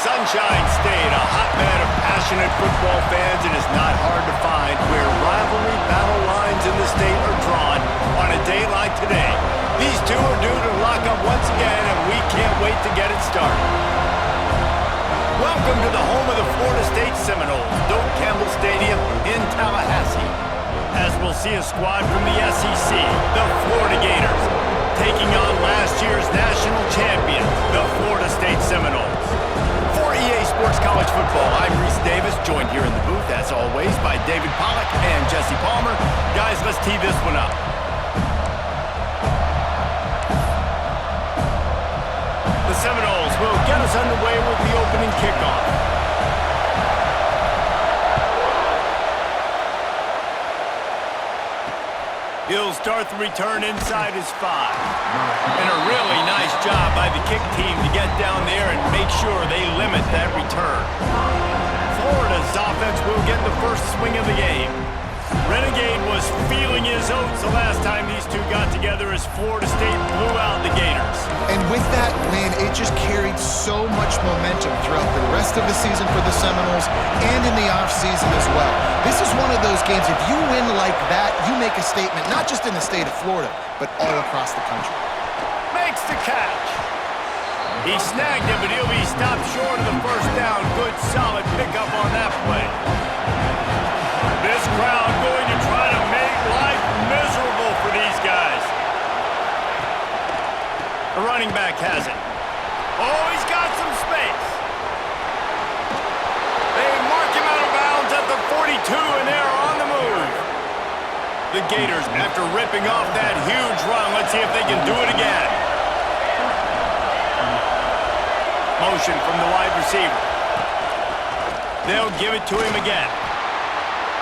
Sunshine State, a hotbed of passionate football fans. It is not hard to find where rivalry battle lines in the state are drawn on a day like today. These two are due to lock up once again, and we can't wait to get it started. Welcome to the home of the Florida State Seminoles, Doak Campbell Stadium in Tallahassee. As we'll see a squad from the SEC, the Florida Gators, taking on last year's national champions, the Florida State Seminoles. For EA Sports College Football, I'm Reese Davis, joined here in the booth, as always, by David Pollack and Jesse Palmer. Guys, let's tee this one up. The Seminoles will get us underway with the opening kickoff. He'll start the return inside his 5. And a really nice job by the kick team to get down there and make sure they limit that return. Florida's offense will get the first swing of the game. Renegade was feeling his oats the last time these two got together as Florida State blew out the Gators. And with that win, it just carried so much momentum throughout the rest of the season for the Seminoles and in the offseason as well. This is one of those games, if you win like that, you make a statement, not just in the state of Florida, but all across the country. Makes the catch. He snagged it, but he'll be stopped short of the first down. Good, solid pickup on that play. This crowd going to try to make life miserable for these guys. The running back has it. Oh, he's got some space. They mark him out of bounds at the 42, and they're on the move. The Gators, after ripping off that huge run, let's see if they can do it again. Motion from the wide receiver. They'll give it to him again.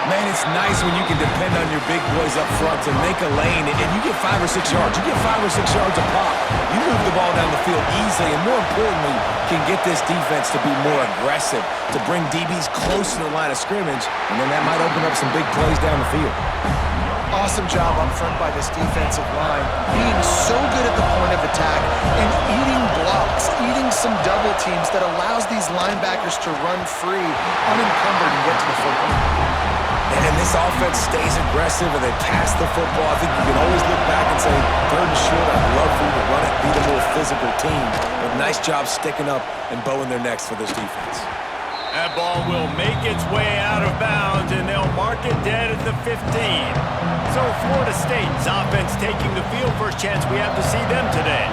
Man, it's nice when you can depend on your big boys up front to make a lane, and you get 5 or 6 yards. You get 5 or 6 yards a pop. You move the ball down the field easily, and more importantly, can get this defense to be more aggressive, to bring DBs close to the line of scrimmage, and then that might open up some big plays down the field. Awesome job up front by this defensive line, being so good at the point of attack and eating blocks, eating some double teams that allows these linebackers to run free, unencumbered, and get to the football. And this offense stays aggressive and they pass the football. I think you can always look back and say, 3rd and short, I'd love for you to run it, be the more physical team. But nice job sticking up and bowing their necks for this defense. That ball will make its way out of bounds, and they'll mark it dead at the 15. So Florida State's offense taking the field. First chance we have to see them today.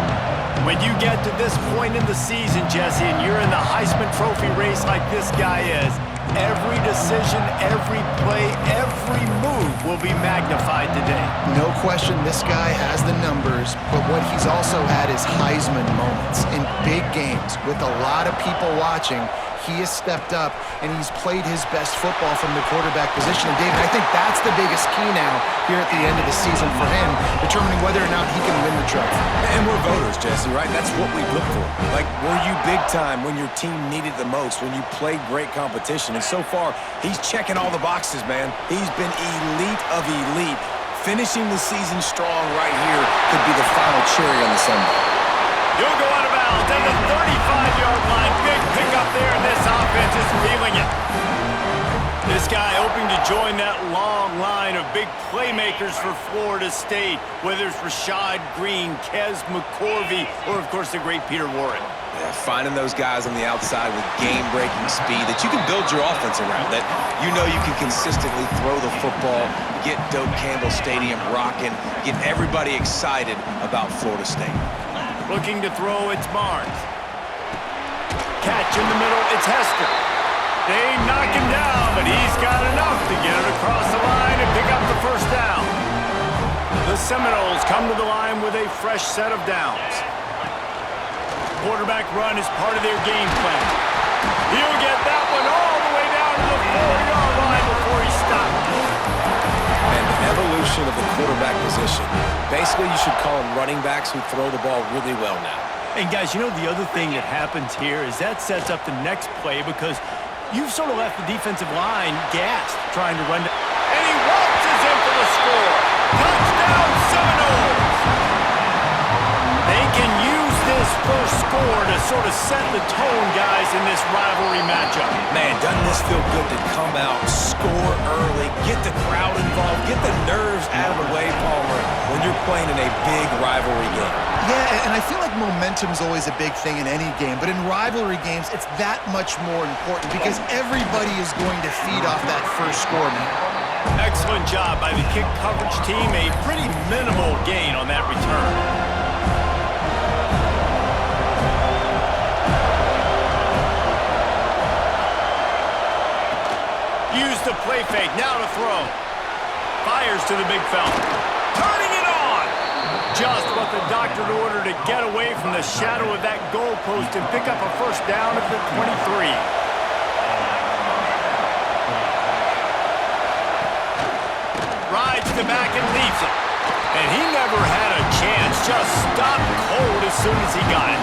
When you get to this point in the season, Jesse, and you're in the Heisman Trophy race like this guy is, every decision, every play, every move will be magnified today. No question, this guy has the numbers, but what he's also had is Heisman moments in big games with a lot of people watching. He has stepped up, and he's played his best football from the quarterback position. And, David, I think that's the biggest key now here at the end of the season for him, determining whether or not he can win the trophy. And we're voters, Jesse, right? That's what we look for. Like, were you big time when your team needed the most, when you played great competition? And so far, he's checking all the boxes, man. He's been elite of elite. Finishing the season strong right here could be the final cherry on the Sunday. He'll go out of bounds at the 35-yard line. Big pickup there, and this offense is feeling it. This guy hoping to join that long line of big playmakers for Florida State, whether it's Rashad Green, Kez McCorvey, or, of course, the great Peter Warren. Yeah, finding those guys on the outside with game-breaking speed that you can build your offense around, that you know you can consistently throw the football, get Doak Campbell Stadium rocking, get everybody excited about Florida State. Looking to throw, it's Barnes. Catch in the middle, it's Hester. They knock him down, but he's got enough to get it across the line and pick up the first down. The Seminoles come to the line with a fresh set of downs. Quarterback run is part of their game plan. He'll get that one all the way down to the 4-yard line before he stopped. And the evolution of the quarterback position. Basically, you should call them running backs who throw the ball really well now. And guys, you know the other thing that happens here is that sets up the next play because you've sort of left the defensive line gassed trying to run. And he waltzes in for the score. Touchdown, Seminoles! They can use this first score score to sort of set the tone, guys, in this rivalry matchup. Man, doesn't this feel good to come out, score early, get the crowd involved, get the nerves out of the way, Palmer, when you're playing in a big rivalry game? Yeah, and I feel like momentum's always a big thing in any game, but in rivalry games, it's that much more important because everybody is going to feed off that first score, man. Excellent job by the kick coverage team. A pretty minimal gain on that return. Use the play fake. Now to throw. Fires to the big fella. Turning it on. Just what the doctor ordered to get away from the shadow of that goalpost and pick up a first down at the 23. Rides the back and leaves it. And he never had a chance. Just stopped cold as soon as he got it.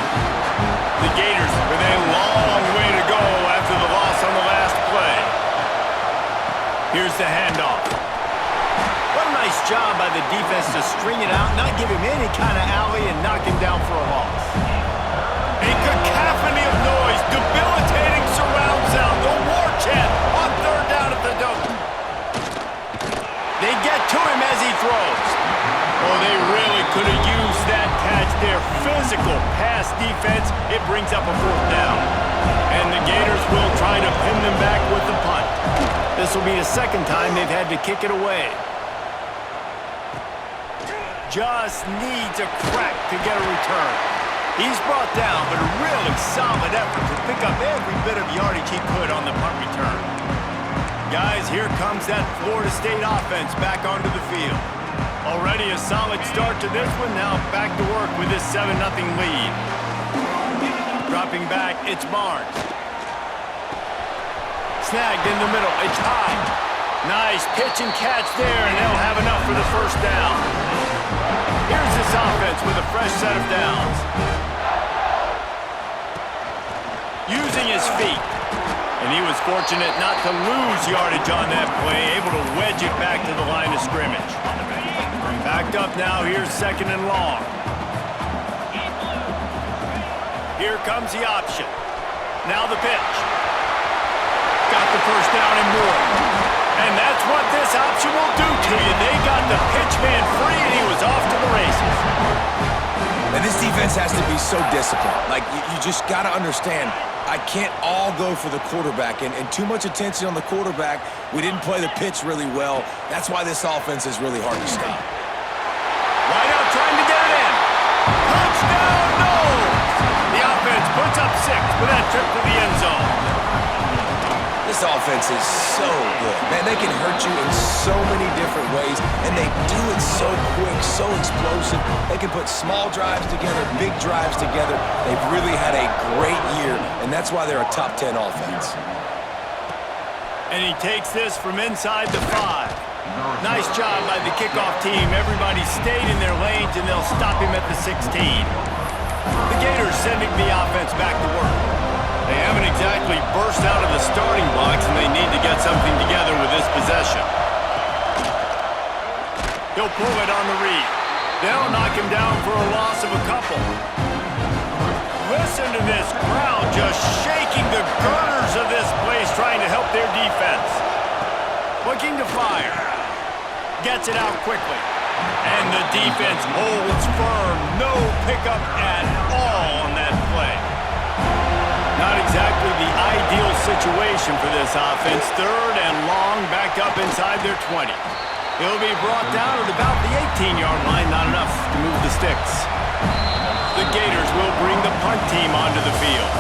The Gators with a long way to go after the loss on the last play. Here's the handoff. What a nice job by the defense to string it out, not give him any kind of alley, and knock him down for a loss. A cacophony of noise, debilitating surround sound, the war chant on third down at the dome. They get to him as he throws. Oh, they really could have used that catch there. Physical pass defense. It brings up a fourth down. And the Gators will try to pin them back with the punt. This will be the second time they've had to kick it away. Just needs a crack to get a return. He's brought down, but a really solid effort to pick up every bit of yardage he could on the punt return. Guys, here comes that Florida State offense back onto the field. Already a solid start to this one. Now back to work with this 7-0 lead. Dropping back, it's Barnes. Snagged in the middle, it's high. Nice pitch and catch there, and they'll have enough for the first down. Here's this offense with a fresh set of downs. Using his feet. And he was fortunate not to lose yardage on that play, able to wedge it back to the line of scrimmage. Backed up now, here's second and long. Here comes the option. Now the pitch. Got the first down and more. And that's what this option will do to you. They got the pitch man free, and he was off to the races. And this defense has to be so disciplined. Like, you just got to understand, I can't all go for the quarterback, and too much attention on the quarterback. We didn't play the pitch really well. That's why this offense is really hard to stop. Right out trying to get it in. Touchdown, no! The offense puts up 6 with that trip to the end zone. This offense is so good. Man, they can hurt you in so many different ways, and they do it so quick, so explosive. They can put small drives together, big drives together. They've really had a great year, and that's why they're a top 10 offense. And he takes this from inside the 5. Nice job by the kickoff team. Everybody stayed in their lanes, and they'll stop him at the 16. The Gators sending the offense back to work. They haven't exactly burst out of the starting blocks, and they need to get something together with this possession. He'll pull it on the read. They'll knock him down for a loss of a couple. Listen to this crowd just shaking the girders of this place, trying to help their defense. Looking to fire. Gets it out quickly. And the defense holds firm. No pickup at all on that play. Not exactly the ideal situation for this offense. Third and long, back up inside their 20. He'll be brought down at about the 18-yard line. Not enough to move the sticks. The Gators will bring the punt team onto the field.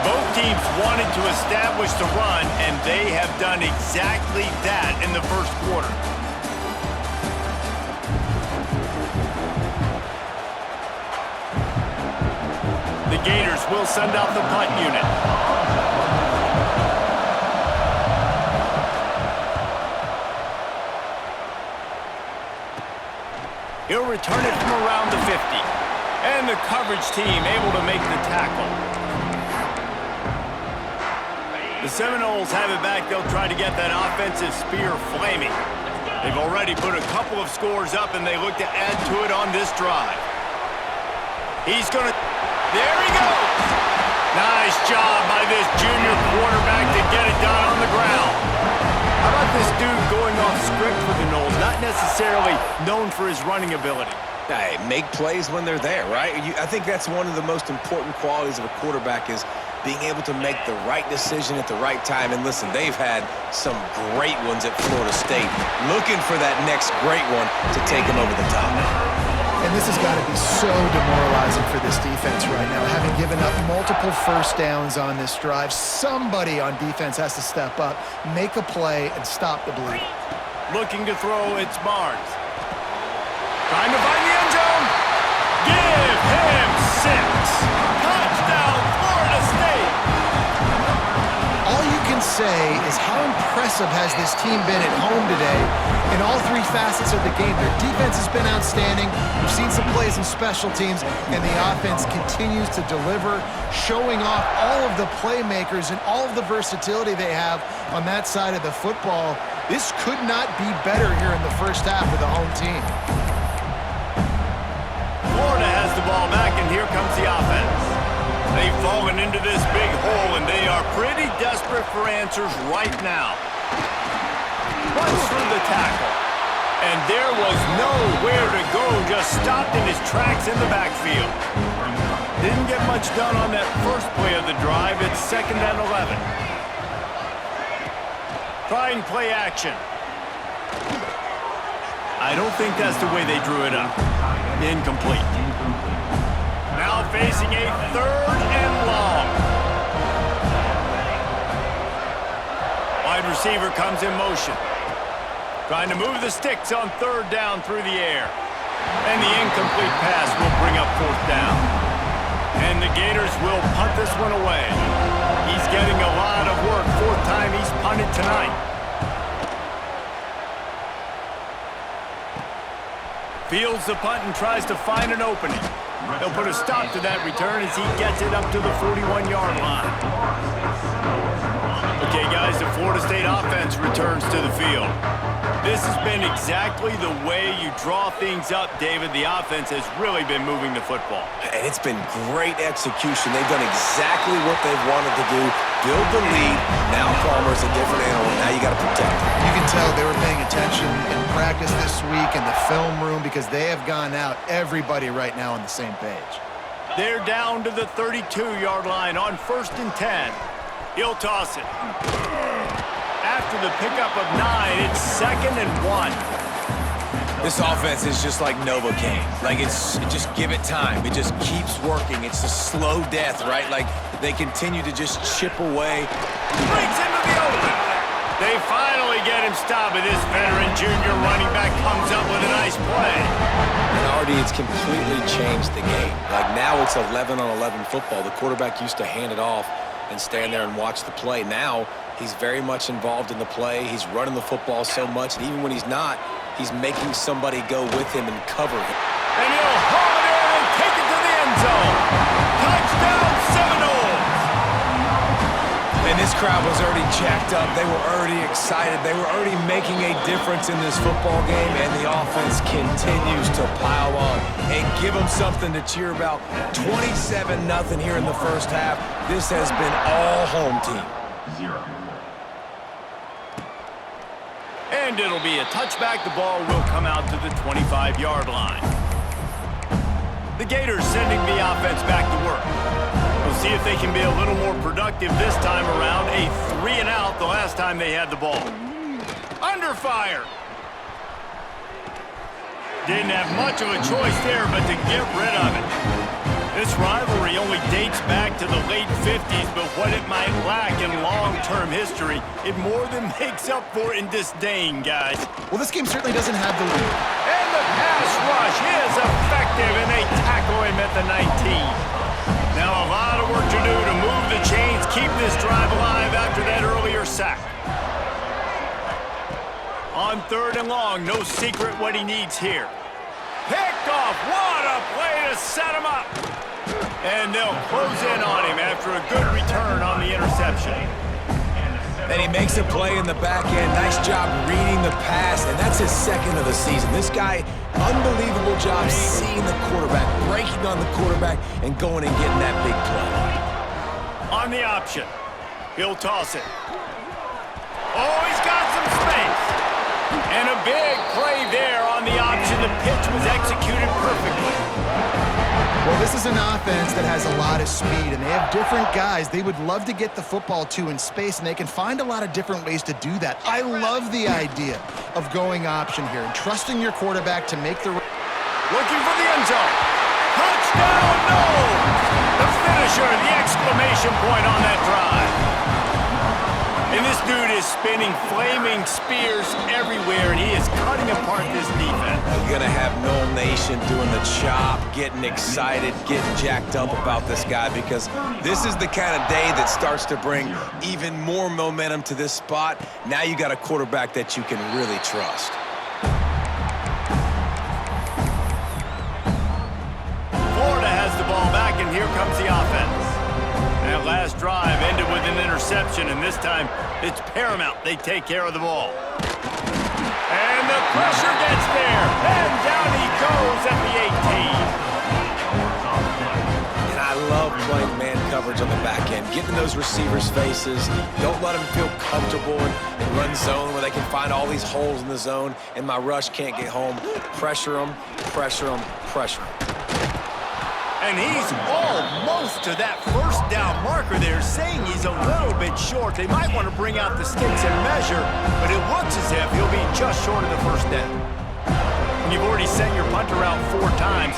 Both teams wanted to establish the run, and they have done exactly that in the first quarter. The Gators will send out the punt unit. He'll return it from around the 50. And the coverage team able to make the tackle. The Seminoles have it back. They'll try to get that offensive spear flaming. They've already put a couple of scores up, and they look to add to it on this drive. He's going to... There he goes. Nice job by this junior quarterback to get it done on the ground. How about this dude going off script for the Noles? Not necessarily known for his running ability. Hey, make plays when they're there, right? I think that's one of the most important qualities of a quarterback is being able to make the right decision at the right time. And listen, they've had some great ones at Florida State. Looking for that next great one to take them over the top. And this has got to be so demoralizing for this defense right now. Having given up multiple first downs on this drive, somebody on defense has to step up, make a play, and stop the bleeding. Looking to throw, it's Barnes. Trying to find the end zone. Give him 6. Touchdown, Florida State. All you can say is how impressive has this team been at home today in all 3 facets of the game. Their defense has been outstanding. We've seen some plays in special teams, and the offense continues to deliver, showing off all of the playmakers and all of the versatility they have on that side of the football. This could not be better here in the first half with the home team. Florida has the ball back, and here comes the offense. They've fallen into this big hole, and they are pretty desperate for answers right now. Runs through the tackle. And there was nowhere to go, just stopped in his tracks in the backfield. Didn't get much done on that first play of the drive. It's 2nd and 11. Trying play action. I don't think that's the way they drew it up. Incomplete. Now facing a 3rd and long. Wide receiver comes in motion. Trying to move the sticks on 3rd down through the air. And the incomplete pass will bring up 4th down. And the Gators will punt this one away. He's getting a lot of work. 4th time he's punted tonight. Fields the punt and tries to find an opening. He'll put a stop to that return as he gets it up to the 41-yard line. Okay, guys, the Florida State offense returns to the field. This has been exactly the way you draw things up, David. The offense has really been moving the football. And it's been great execution. They've done exactly what they've wanted to do. Build the lead. Now Palmer's a different animal. Now you got to protect him. You can tell they were paying attention in practice this week in the film room because they have gone out, everybody right now on the same page. They're down to the 32-yard line on 1st and 10. He'll toss it. After the pickup of 9, it's 2nd and 1. This offense is just like Novocaine. Like, just give it time. It just keeps working. It's a slow death, right? Like, they continue to just chip away. Breaks into the open. They finally get him stopped, and this veteran junior running back comes up with a nice play. And already it's completely changed the game. Like, now it's 11-on-11 football. The quarterback used to hand it off and stand there and watch the play. Now he's very much involved in the play. He's running the football so much, and even when he's not, he's making somebody go with him and cover him. And he'll haul it in and take it to the end zone. Touchdown, Seminoles! And this crowd was already jacked up. They were already excited. They were already making a difference in this football game, and the offense continues to pile on and give them something to cheer about. 27-0 here in the first half. This has been all home team. And it'll be a touchback. The ball will come out to the 25-yard line. The Gators sending the offense back to work. We'll see if they can be a little more productive this time around. A 3-and-out the last time they had the ball. Under fire. Didn't have much of a choice there but to get rid of it. This rivalry only dates back to the late 50s, but what it might lack in long-term history, it more than makes up for in disdain, guys. Well, this game certainly doesn't have the lead. And the pass rush is effective, and they tackle him at the 19. Now a lot of work to do to move the chains, keep this drive alive after that earlier sack. On 3rd and long, no secret what he needs here. Picked off, what a play to set him up. And they'll close in on him after a good return on the interception. And he makes a play in the back end. Nice job reading the pass, and that's his second of the season. This guy, unbelievable job seeing the quarterback, breaking on the quarterback, and going and getting that big play. On the option, he'll toss it. Oh, he's got some space. And a big play there on the option. The pitch was executed perfectly. Well, this is an offense that has a lot of speed, and they have different guys they would love to get the football to in space, and they can find a lot of different ways to do that. I love the idea of going option here and trusting your quarterback to make the... Looking for the end zone. Touchdown, no! The finisher, the exclamation point on that drive. And this dude is spinning flaming spears everywhere, and he is cutting apart this defense. You're going to have Noel Nation doing the chop, getting excited, getting jacked up about this guy, because this is the kind of day that starts to bring even more momentum to this spot. Now you got a quarterback that you can really trust. Florida has the ball back, and here comes the offense. That last drive ended with an interception, and this time it's paramount they take care of the ball. And the pressure gets there, and down he goes at the 18. And I love playing man coverage on the back end, getting those receivers' faces. Don't let them feel comfortable and run zone where they can find all these holes in the zone, and my rush can't get home. Pressure them, pressure them, pressure them. And he's almost to that first down marker there, saying he's a little bit short. They might want to bring out the sticks and measure, but it looks as if he'll be just short of the first down. And you've already sent your punter out 4 times.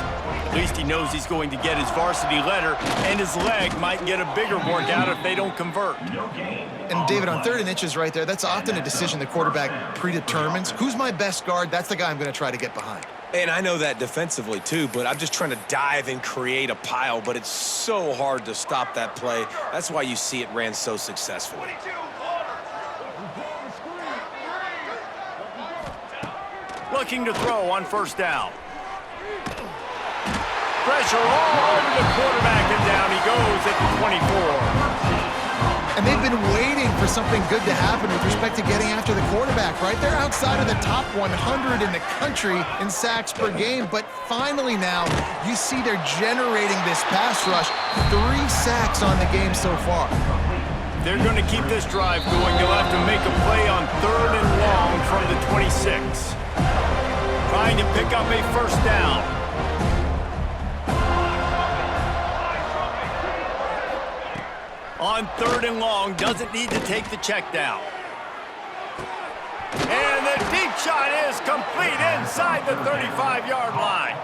At least he knows he's going to get his varsity letter, and his leg might get a bigger workout if they don't convert. And David, on 3rd and inches right there, that's often a decision the quarterback predetermines. Who's my best guard? That's the guy I'm going to try to get behind. And I know that defensively too, but I'm just trying to dive and create a pile, but it's so hard to stop that play. That's why you see it ran so successfully. Looking to throw on first down. Pressure all over the quarterback, and down he goes at the 24. And they've been waiting for something good to happen with respect to getting after the quarterback, right? They're outside of the top 100 in the country in sacks per game, but finally now you see they're generating this pass rush. 3 sacks on the game so far. They're going to keep this drive going. They'll have to make a play on 3rd and long from the 26. Trying to pick up a first down. On 3rd and long, doesn't need to take the check down. And the deep shot is complete inside the 35-yard line.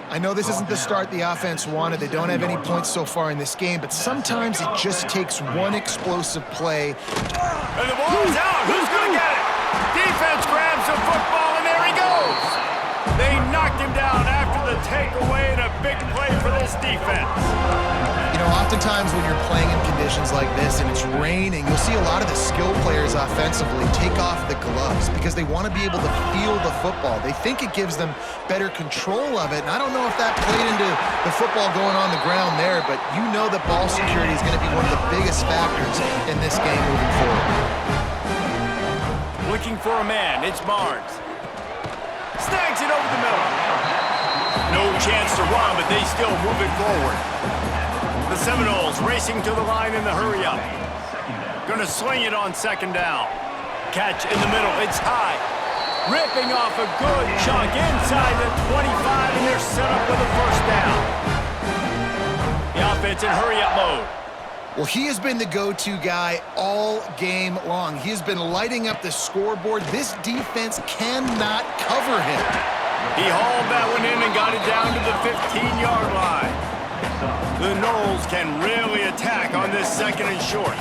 I know this isn't the start the offense wanted. They don't have any points so far in this game, but sometimes it just takes one explosive play. And the ball's out. Who's going to get it? Defense grabs the football, and there he goes. They knocked him down after the takeaway, and a big play for this defense. You know, oftentimes when you're playing in conditions like this and it's raining, you'll see a lot of the skill players offensively take off the gloves because they want to be able to feel the football. They think it gives them better control of it, and I don't know if that played into the football going on the ground there, but you know that ball security is going to be one of the biggest factors in this game moving forward. Looking for a man, it's Barnes. Snags it over the middle. No chance to run, but they still move it forward. The Seminoles racing to the line in the hurry-up. Going to swing it on 2nd down. Catch in the middle. It's high. Ripping off a good chunk inside the 25, and they're set up with a first down. The offense in hurry-up mode. Well, he has been the go-to guy all game long. He has been lighting up the scoreboard. This defense cannot cover him. He hauled that one in and got it down to the 15-yard line. The Noles can really attack on this 2nd and short.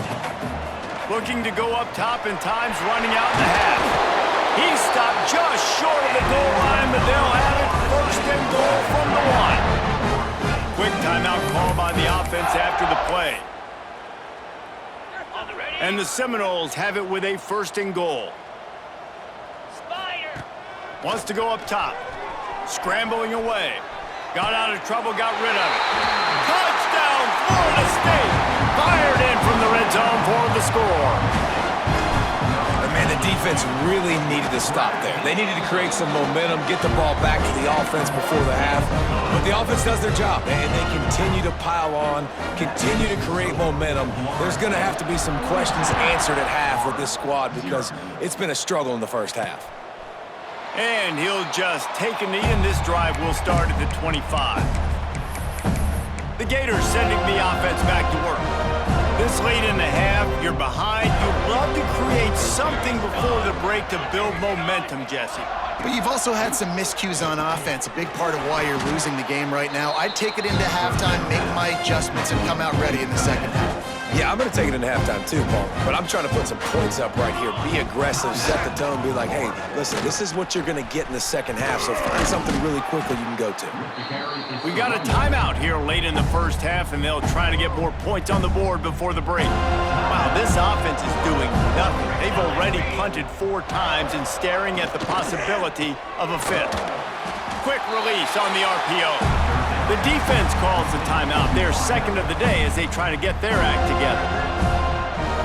Looking to go up top, and time's running out in the half. He stopped just short of the goal line, but they'll have it 1st and goal from the 1. Quick timeout call by the offense after the play. And the Seminoles have it with a 1st and goal. Wants to go up top. Scrambling away. Got out of trouble, got rid of it. Touchdown, Florida State! Fired in from the red zone for the score. defense really needed to stop there. They needed to create some momentum, get the ball back to the offense before the half. But the offense does their job, and they continue to pile on, continue to create momentum. There's going to have to be some questions answered at half with this squad because it's been a struggle in the first half. And he'll just take a knee, and this drive will start at the 25. The Gators sending the offense back to work. This late in the half, you're behind. You'd love to create something before the break to build momentum, Jesse. But you've also had some miscues on offense, a big part of why you're losing the game right now. I'd take it into halftime, make my adjustments, and come out ready in the second half. Yeah, I'm going to take it into halftime too, Paul. But I'm trying to put some points up right here. Be aggressive, set the tone, be like, hey, listen, this is what you're going to get in the second half, so find something really quickly you can go to. We got a timeout here late in the first half, and they'll try to get more points on the board before the break. Wow, this offense is doing nothing. They've already punted 4 times and staring at the possibility of a fifth. Quick release on the RPO. The defense calls the timeout, their second of the day, as they try to get their act together.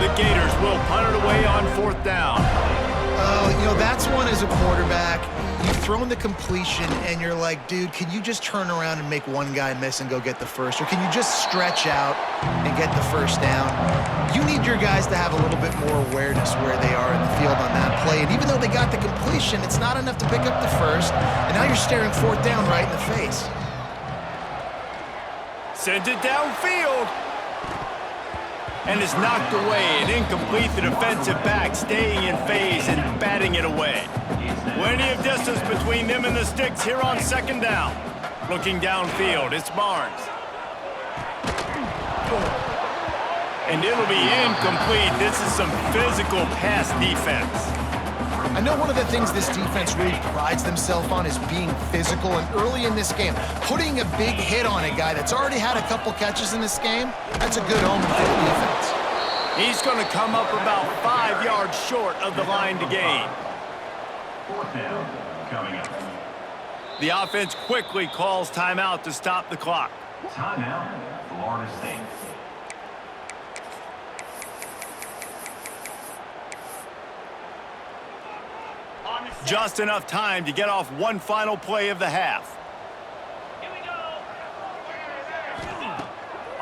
The Gators will punt it away on 4th down. You know, that's one as a quarterback. You've thrown the completion, and you're like, dude, can you just turn around and make one guy miss and go get the first? Or can you just stretch out and get the first down? You need your guys to have a little bit more awareness where they are in the field on that play. And even though they got the completion, it's not enough to pick up the first. And now you're staring 4th down right in the face. Sends it downfield. And is knocked away and incomplete. The defensive back staying in phase and batting it away. Plenty of distance between them and the sticks here on 2nd down. Looking downfield, it's Barnes. And it'll be incomplete. This is some physical pass defense. I know one of the things this defense really prides themselves on is being physical, and early in this game, putting a big hit on a guy that's already had a couple catches in this game, that's a good omen for the defense. He's going to come up about 5 yards short of the line to gain. 4th down coming up. The offense quickly calls timeout to stop the clock. Timeout, Florida State. Just enough time to get off one final play of the half. Here we go.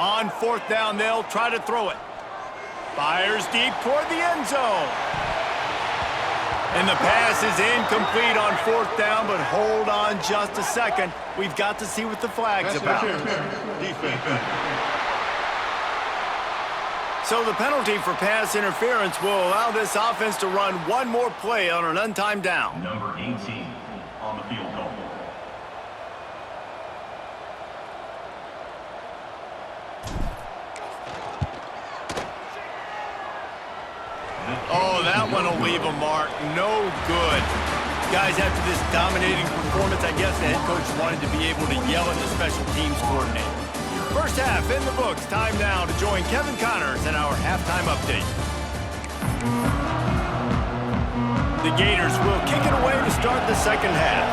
On 4th down, they'll try to throw it. Fires deep toward the end zone. And the pass is incomplete on 4th down, but hold on just a second. We've got to see what the flag's about. Defense. So the penalty for pass interference will allow this offense to run one more play on an untimed down. Number 18 on the field goal. Oh, that one will leave a mark. No good. Guys, after this dominating performance, I guess the head coach wanted to be able to yell at the special teams coordinator. First half in the books. Time now to join Kevin Connors in our halftime update. The Gators will kick it away to start the second half.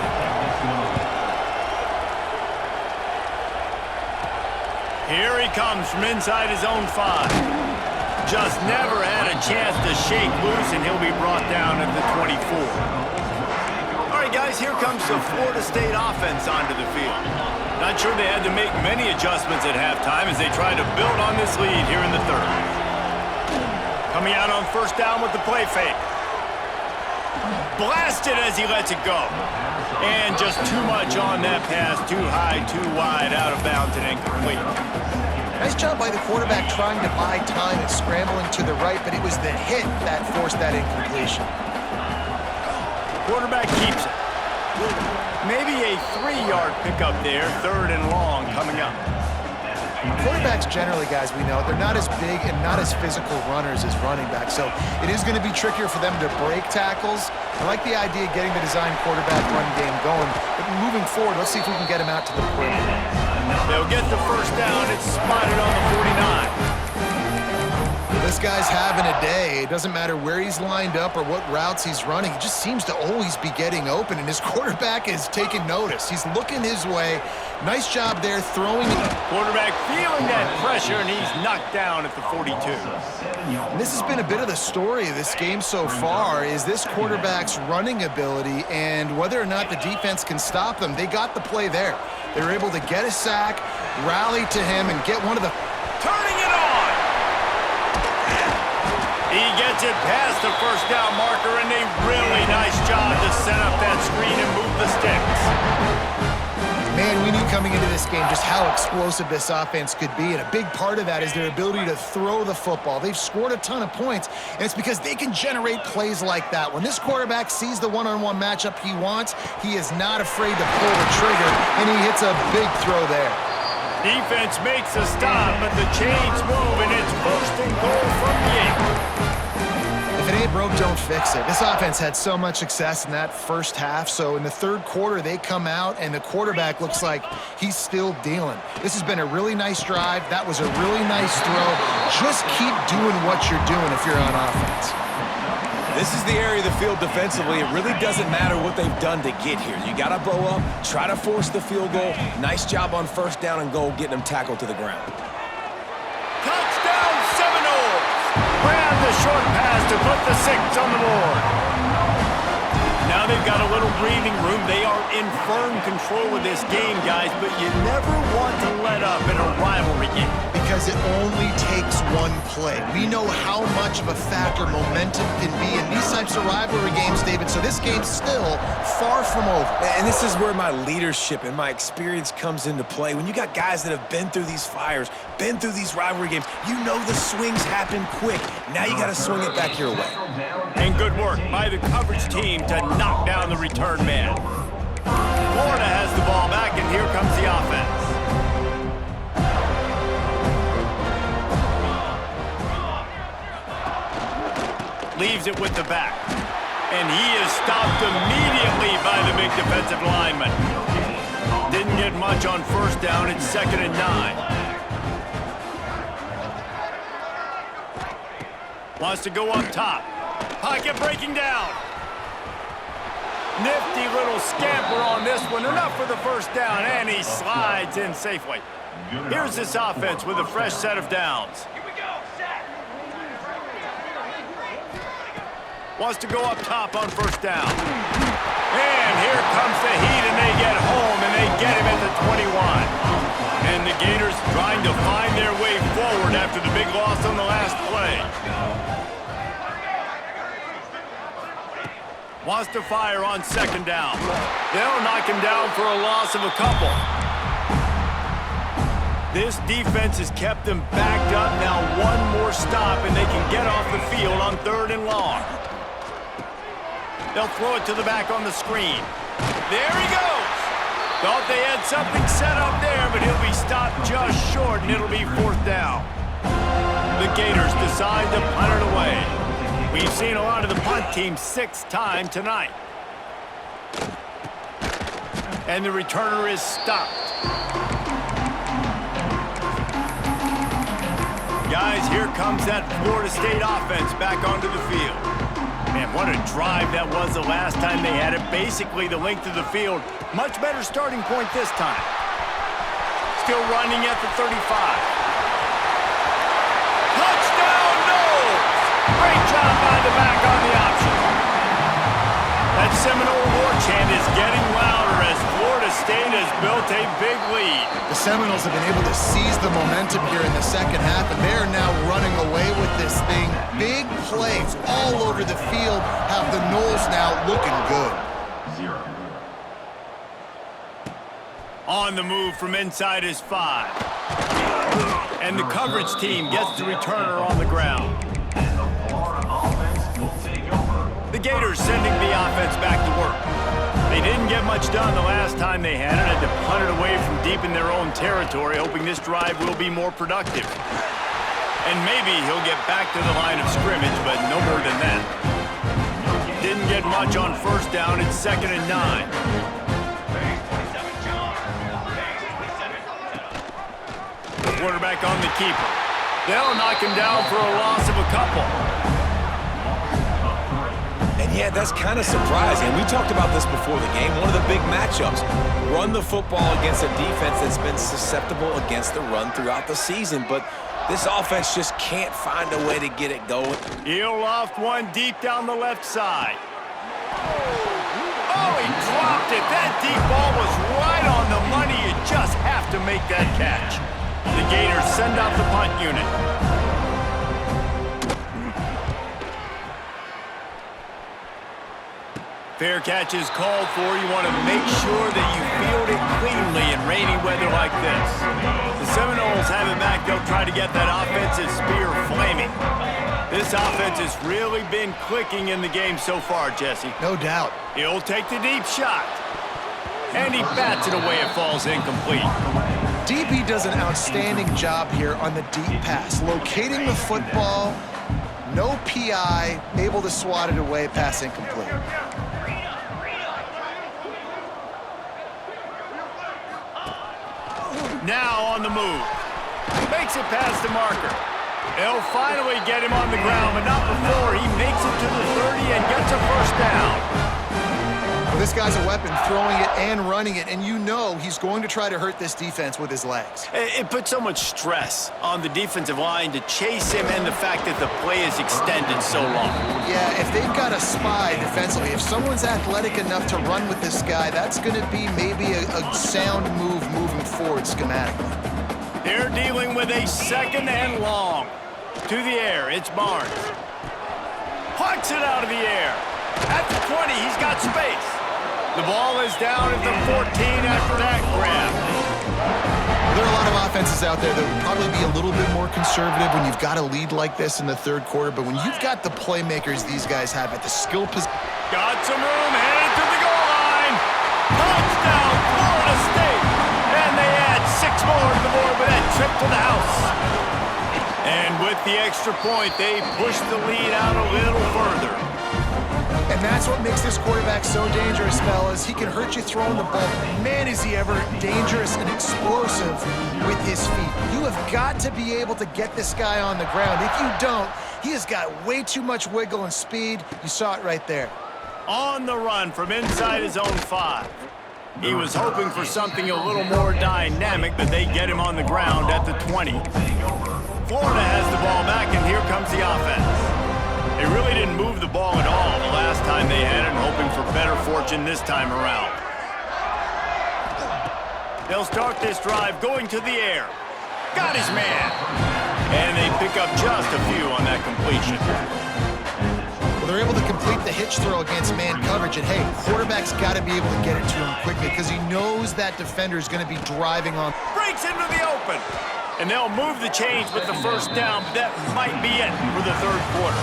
Here he comes from inside his own 5. Just never had a chance to shake loose, and he'll be brought down at the 24. All right, guys, here comes the Florida State offense onto the field. Not sure they had to make many adjustments at halftime as they try to build on this lead here in the third. Coming out on 1st down with the play fake. Blasted as he lets it go. And just too much on that pass. Too high, too wide, out of bounds, and incomplete. Nice job by the quarterback trying to buy time and scrambling to the right, but it was the hit that forced that incompletion. Quarterback keeps it. Maybe a 3-yard pickup there, 3rd and long coming up. Quarterbacks generally, guys, we know, they're not as big and not as physical runners as running backs, so it is going to be trickier for them to break tackles. I like the idea of getting the design quarterback run game going, but moving forward, let's see if we can get him out to the perimeter. They'll get the 1st down. It's spotted on the 49. The This guy's having a day. It doesn't matter where he's lined up or what routes he's running. He just seems to always be getting open, and his quarterback is taking notice. He's looking his way. Nice job there throwing. Quarterback feeling that pressure, and he's knocked down at the 42. And this has been a bit of the story of this game so far, is this quarterback's running ability and whether or not the defense can stop them. They got the play there. They were able to get a sack, rally to him, and get one of the... Turning it on! He gets it past the first down marker, and a really nice job to set up that screen and move the sticks. Man, we knew coming into this game just how explosive this offense could be, and a big part of that is their ability to throw the football. They've scored a ton of points, and it's because they can generate plays like that. When this quarterback sees the one-on-one matchup he wants, he is not afraid to pull the trigger, and he hits a big throw there. Defense makes a stop, but the chains move, and it's first and goal from the 8. If it ain't broke, don't fix it. This offense had so much success in that first half, so in the third quarter, they come out, and the quarterback looks like he's still dealing. This has been a really nice drive. That was a really nice throw. Just keep doing what you're doing if you're on offense. This is the area of the field defensively. It really doesn't matter what they've done to get here. You got to bow up, try to force the field goal. Nice job on first down and goal, getting them tackled to the ground. Touchdown Seminoles! Grab the short pass to put the 6 on the board. Now they've got a little breathing room. They are in firm control of this game, guys, but you never want to let up in a rivalry game. Because it only takes one play. We know how much of a factor momentum can be in these types of rivalry games, David, so this game's still far from over. And this is where my leadership and my experience comes into play. When you got guys that have been through these fires, been through these rivalry games, you know the swings happen quick. Now you got to swing it back your way. And good work by the coverage team to knock down the return man. Florida has the ball back, and here comes the offense. Leaves it with the back. And he is stopped immediately by the big defensive lineman. Didn't get much on first down. It's 2nd and 9. Wants to go up top. Pocket breaking down. Nifty little scamper on this one. Enough for the first down, and he slides in safely. Here's this offense with a fresh set of downs. Wants to go up top on first down. And here comes the heat, and they get home, and they get him at the 21. And the Gators trying to find their way forward after the big loss on the last play. Wants to fire on 2nd down. They'll knock him down for a loss of a couple. This defense has kept them backed up. Now one more stop, and they can get off the field on 3rd and long. They'll throw it to the back on the screen. There he goes. Thought they had something set up there, but he'll be stopped just short, and it'll be 4th down. The Gators decide to punt it away. We've seen a lot of the punt team 6th time tonight. And the returner is stopped. Guys, here comes that Florida State offense back onto the field. Man, what a drive that was the last time they had it. Basically the length of the field. Much better starting point this time. Still running at the 35. Touchdown, Knowles! Great job by the back on the option. That Seminole war chant is getting louder as Florida State has built a big lead. The Seminoles have been able to seize the momentum here in the second half, and they are now running away with this thing. Big plays all over the field have the Noles now looking good. On the move from inside his 5. And the coverage team gets the returner on the ground. The Gators sending the offense back to work. They didn't get much done the last time they had it. Had to punt it away from deep in their own territory, hoping this drive will be more productive. And maybe he'll get back to the line of scrimmage, but no more than that. Didn't get much on first down. It's 2nd and 9. The quarterback on the keeper. They'll knock him down for a loss of a couple. And yeah, that's kind of surprising. We talked about this before the game. One of the big matchups. Run the football against a defense that's been susceptible against the run throughout the season. But this offense just can't find a way to get it going. He'll loft one deep down the left side. Oh, he dropped it. That deep ball was right on the money. You just have to make that catch. The Gators send out the punt unit. Fair catch is called for. You want to make sure that you field it cleanly in rainy weather like this. The Seminoles have it back. They'll try to get that offensive spear flaming. This offense has really been clicking in the game so far, Jesse. No doubt. He'll take the deep shot. And he bats it away. It falls incomplete. DB does an outstanding job here on the deep pass. Locating the football, no PI, able to swat it away, pass incomplete. Now on the move. Makes it past the marker. They'll finally get him on the ground, but not before he makes it to the 30 and gets a first down. Well, this guy's a weapon, throwing it and running it, and you know he's going to try to hurt this defense with his legs. It puts so much stress on the defensive line to chase him and the fact that the play is extended so long. Yeah, if they've got a spy defensively, if someone's athletic enough to run with this guy, that's going to be maybe a sound move moving forward schematically. They're dealing with a second and long. To the air, it's Barnes. Plucks it out of the air. At the 20, he's got space. The ball is down at the 14 after that grab. There are a lot of offenses out there that would probably be a little bit more conservative when you've got a lead like this in the third quarter, but when you've got the playmakers these guys have at the skill position. Got some room, headed to the goal line. Touchdown, Florida State. And they add 6 more to the board with that trip to the house. And with the extra point, they push the lead out a little further. And that's what makes this quarterback so dangerous, fellas. He can hurt you throwing the ball. Man, is he ever dangerous and explosive with his feet. You have got to be able to get this guy on the ground. If you don't, he has got way too much wiggle and speed. You saw it right there. On the run from inside his own 5. He was hoping for something a little more dynamic, but they get him on the ground at the 20. Florida has the ball back, and here comes the offense. They really didn't move the ball at all the last time they had it, hoping for better fortune this time around. They'll start this drive going to the air. Got his man. And they pick up just a few on that completion. Well, they're able to complete the hitch throw against man coverage, and hey, quarterback's got to be able to get it to him quickly because he knows that defender is going to be driving on. Breaks into the open. And they'll move the chains with the first down, but that might be it for the third quarter.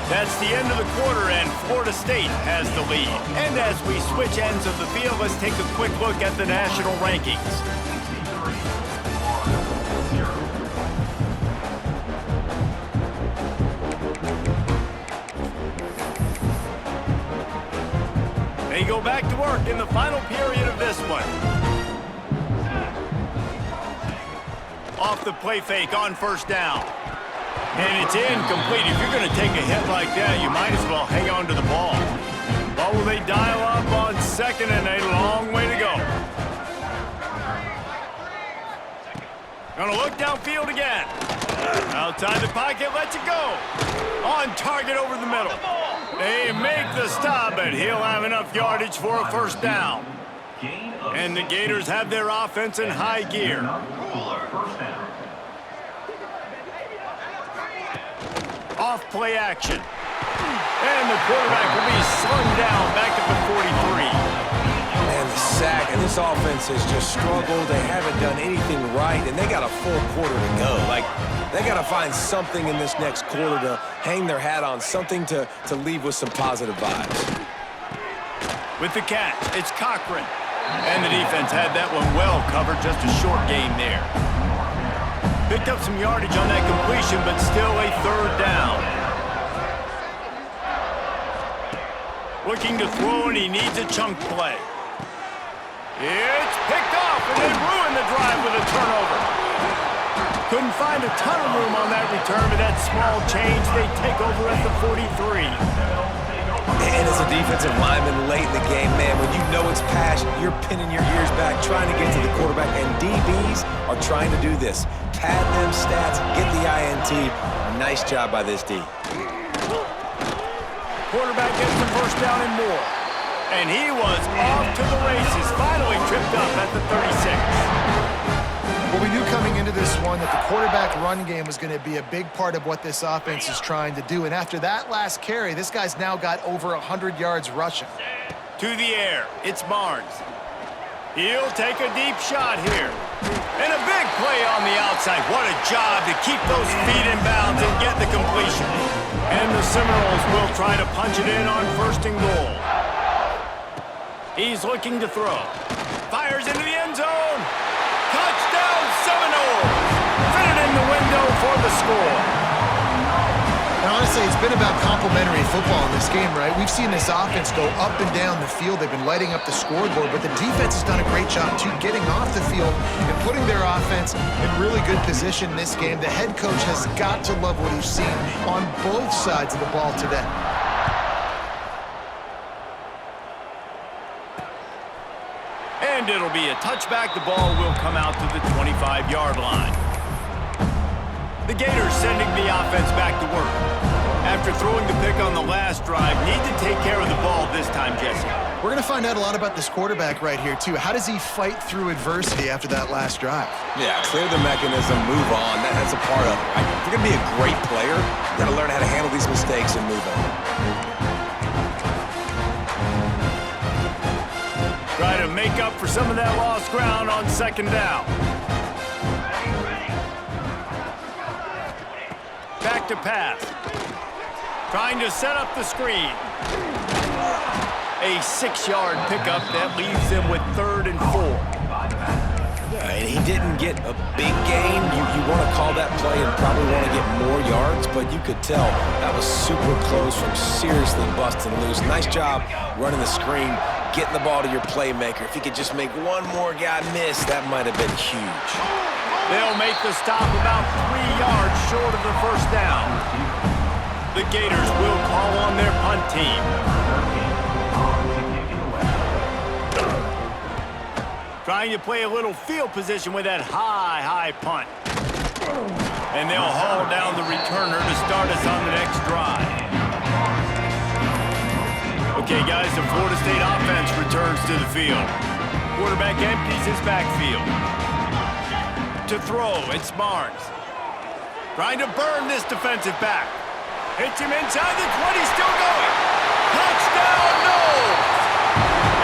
That's the end of the quarter, and Florida State has the lead. And as we switch ends of the field, let's take a quick look at the national rankings. They go back to work in the final period of this one. Off the play fake on first down. And it's incomplete. If you're going to take a hit like that, you might as well hang on to the ball. But will they dial up on second and a long way to go? Gonna look downfield again. Outside the pocket, lets it go. On target over the middle. They make the stop, but he'll have enough yardage for a first down. And the Gators have their offense in high gear. Off play action. And the quarterback will be slung down back at the 43. Man, the sack, and this offense has just struggled. They haven't done anything right, and they got a full quarter to go. Like, they got to find something in this next quarter to hang their hat on, something to leave with some positive vibes. With the catch, it's Cochran. And the defense had that one well covered, just a short gain there. Picked up some yardage on that completion, but still a third down. Looking to throw, and he needs a chunk play. It's picked off, and they ruin the drive with a turnover. Couldn't find a ton of room on that return, but that small change, they take over at the 43. And as a defensive lineman late in the game, man, when you know it's pass, you're pinning your ears back, trying to get to the quarterback, and DBs are trying to do this. Pad them stats, get the INT. Nice job by this D. Quarterback gets the first down and more. And he was off to the races, finally tripped up at the 36. Well, we knew coming into this one that the quarterback run game was going to be a big part of what this offense is trying to do. And after that last carry, this guy's now got over 100 yards rushing. To the air, it's Barnes. He'll take a deep shot here. And a big play on the outside. What a job to keep those feet in bounds and get the completion. And the Seminoles will try to punch it in on 1st and goal. He's looking to throw. Fires into the end zone. Touchdown Seminoles! Fit it in the window for the score. And honestly, it's been about complementary football in this game, right? We've seen this offense go up and down the field. They've been lighting up the scoreboard, but the defense has done a great job, too, getting off the field and putting their offense in really good position in this game. The head coach has got to love what he's seen on both sides of the ball today. And it'll be a touchback. The ball will come out to the 25-yard line. The Gators sending the offense back to work. After throwing the pick on the last drive, need to take care of the ball this time, Jesse. We're going to find out a lot about this quarterback right here, too. How does he fight through adversity after that last drive? Yeah, clear the mechanism, move on. That's a part of it. Right? If you're going to be a great player, you got to learn how to handle these mistakes and move on. Try to make up for some of that lost ground on 2nd down. Back to pass. Trying to set up the screen. A 6-yard pickup that leaves him with 3rd and 4. And he didn't get a big gain. You want to call that play and probably want to get more yards, but you could tell that was super close from seriously busting loose. Nice job running the screen, getting the ball to your playmaker. If he could just make one more guy miss, that might have been huge. They'll make the stop about 3 yards short of the 1st down. The Gators will call on their punt team. Trying to play a little field position with that high punt. And they'll haul down the returner to start us on the next drive. Okay, guys, the Florida State offense returns to the field. Quarterback empties his backfield. To throw, it's Barnes. Trying to burn this defensive back. Hits him inside the 20, still going. Touchdown, Knowles!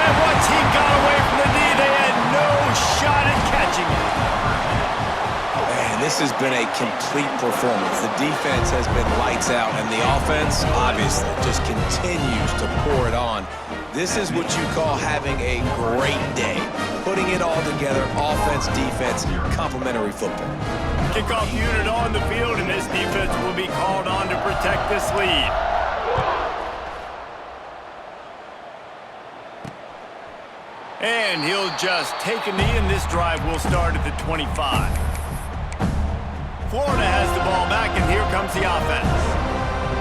And once he got away from the knee, they had no shot at catching it. Man, this has been a complete performance. The defense has been lights out, and the offense, obviously, just continues to pour it on. This is what you call having a great day. Putting it all together, offense, defense, complementary football. Kickoff unit on the field, and this defense will be called on to protect this lead. And he'll just take a knee, and this drive will start at the 25. Florida has the ball back, and here comes the offense.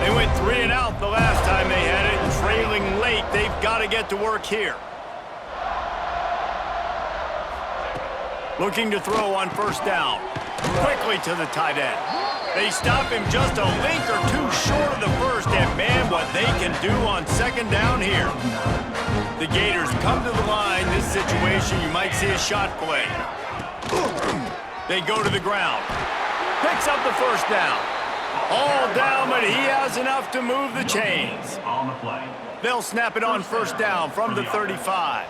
They went 3 and out the last time they had it, and trailing late, they've got to get to work here. Looking to throw on 1st down. Quickly to the tight end. They stop him just a link or two short of the 1st, and man, what they can do on 2nd down here. The Gators come to the line. This situation, you might see a shot play. They go to the ground. Picks up the 1st down. All down, but he has enough to move the chains. On the play. They'll snap it on 1st down from the 35.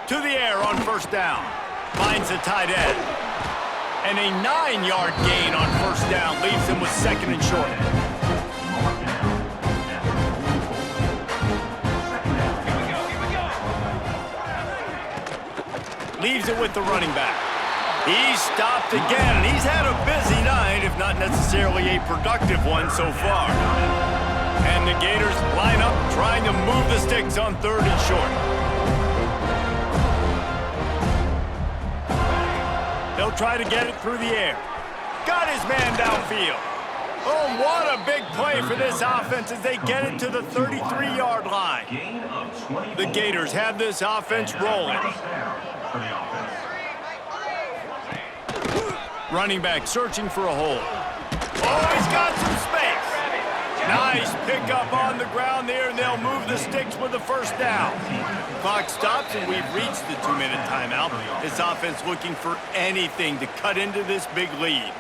To the air on 1st down. Finds the tight end. And a 9-yard gain on 1st down leaves him with 2nd and short. Leaves it with the running back. He's stopped again, and he's had a busy night, if not necessarily a productive one so far. And the Gators line up trying to move the sticks on 3rd and short. He'll try to get it through the air. Got his man downfield. Oh, what a big play for this offense as they get it to the 33-yard line. Gain of 24. The Gators have this offense rolling. First down for the offense. Running back searching for a hole. Oh, he's got some space. Nice pickup on the ground there, and they'll move the sticks with the first down. Clock stops, and we've reached the 2-minute timeout. This offense looking for anything to cut into this big lead.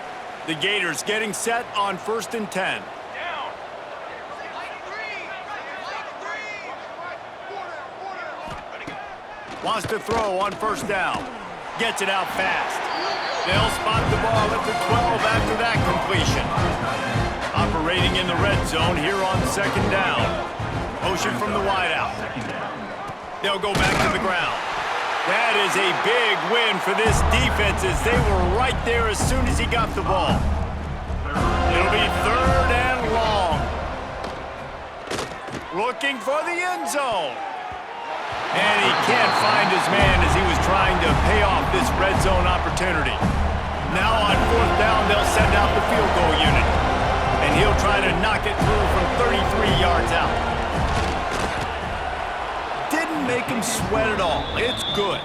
The Gators getting set on 1st and 10. Wants to throw on 1st down. Gets it out fast. They'll spot the ball at the 12 after that completion. Operating in the red zone here on 2nd down. Motion from the wideout. They'll go back to the ground. That is a big win for this defense as they were right there as soon as he got the ball. It'll be 3rd and long. Looking for the end zone. And he can't find his man as he was trying to pay off this red zone opportunity. Now on 4th down, they'll send out the field goal unit. And he'll try to knock it through from 33 yards out. Didn't make him sweat at all. It's good.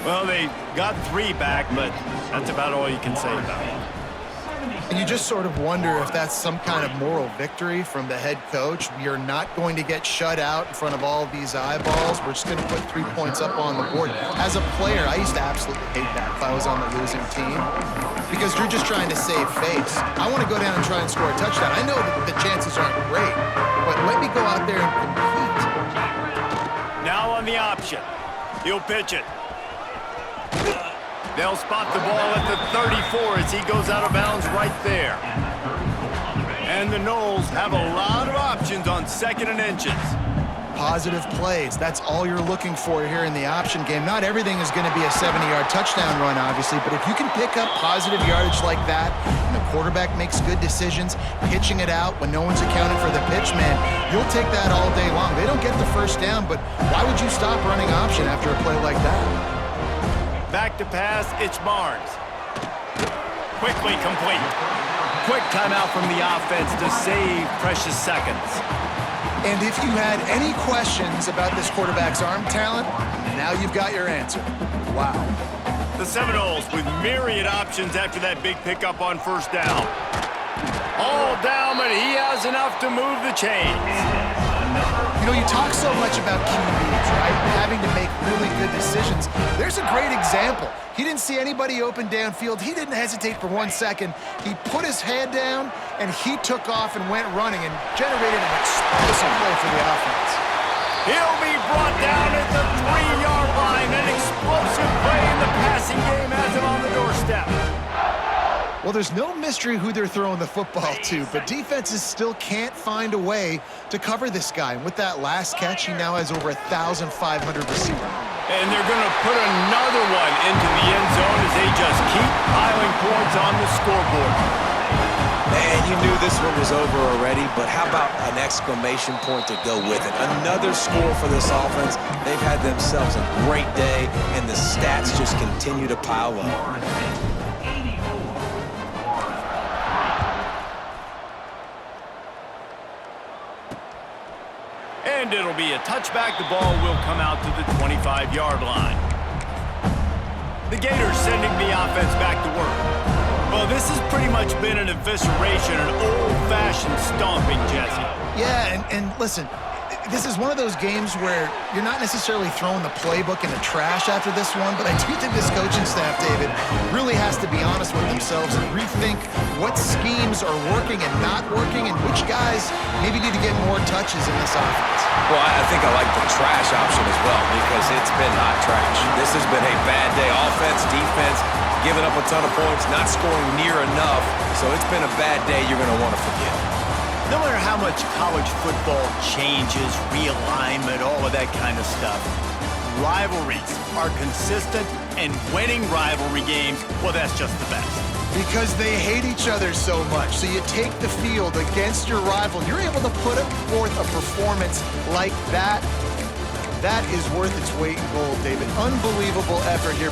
Well, they got 3 back, but that's about all you can say about it. And you just sort of wonder if that's some kind of moral victory from the head coach. We are not going to get shut out in front of all of these eyeballs. We're just going to put 3 points up on the board. As a player, I used to absolutely hate that if I was on the losing team because you're just trying to save face. I want to go down and try and score a touchdown. I know that the chances aren't great, but let me go out there and compete. Now on the option. He'll pitch it. They'll spot the ball at the 34 as he goes out of bounds right there. And the Noles have a lot of options on 2nd and inches. Positive plays. That's all you're looking for here in the option game. Not everything is going to be a 70-yard touchdown run, obviously, but if you can pick up positive yardage like that, and the quarterback makes good decisions, pitching it out when no one's accounting for the pitch, man, you'll take that all day long. They don't get the 1st down, but why would you stop running option after a play like that? Back to pass, it's Barnes. Quickly complete. Quick timeout from the offense to save precious seconds. And if you had any questions about this quarterback's arm talent, now you've got your answer. Wow. The Seminoles with myriad options after that big pickup on 1st down. All down, but he has enough to move the chains. You know, you talk so much about QBs, right? Having to make really good decisions. There's a great example. He didn't see anybody open downfield. He didn't hesitate for 1 second. He put his head down, and he took off and went running and generated an explosive play for the offense. He'll be brought down at the 3-yard line. An explosive play in the passing game has him on the doorstep. Well, there's no mystery who they're throwing the football to, but defenses still can't find a way to cover this guy. And with that last catch, he now has over 1,500 receivers. And they're going to put another one into the end zone as they just keep piling points on the scoreboard. Man, you knew this one was over already, but how about an exclamation point to go with it? Another score for this offense. They've had themselves a great day, and the stats just continue to pile up. And it'll be a touchback. The ball will come out to the 25-yard line. The Gators sending the offense back to work. Well, this has pretty much been an evisceration, an old-fashioned stomping, Jesse. Yeah, and listen, this is one of those games where you're not necessarily throwing the playbook in the trash after this one, but I do think this coaching staff, David, really has to be honest with themselves and rethink what schemes are working and not working and which guys maybe need to get more touches in this offense. Well, I think I like the trash option as well because it's been hot trash. This has been a bad day. Offense, defense, giving up a ton of points, not scoring near enough. So it's been a bad day you're going to want to forget. No matter how much college football changes, realignment, all of that kind of stuff, rivalries are consistent, and winning rivalry games, well, that's just the best. Because they hate each other so much. So you take the field against your rival. You're able to put forth a performance like that. That is worth its weight in gold, David. Unbelievable effort here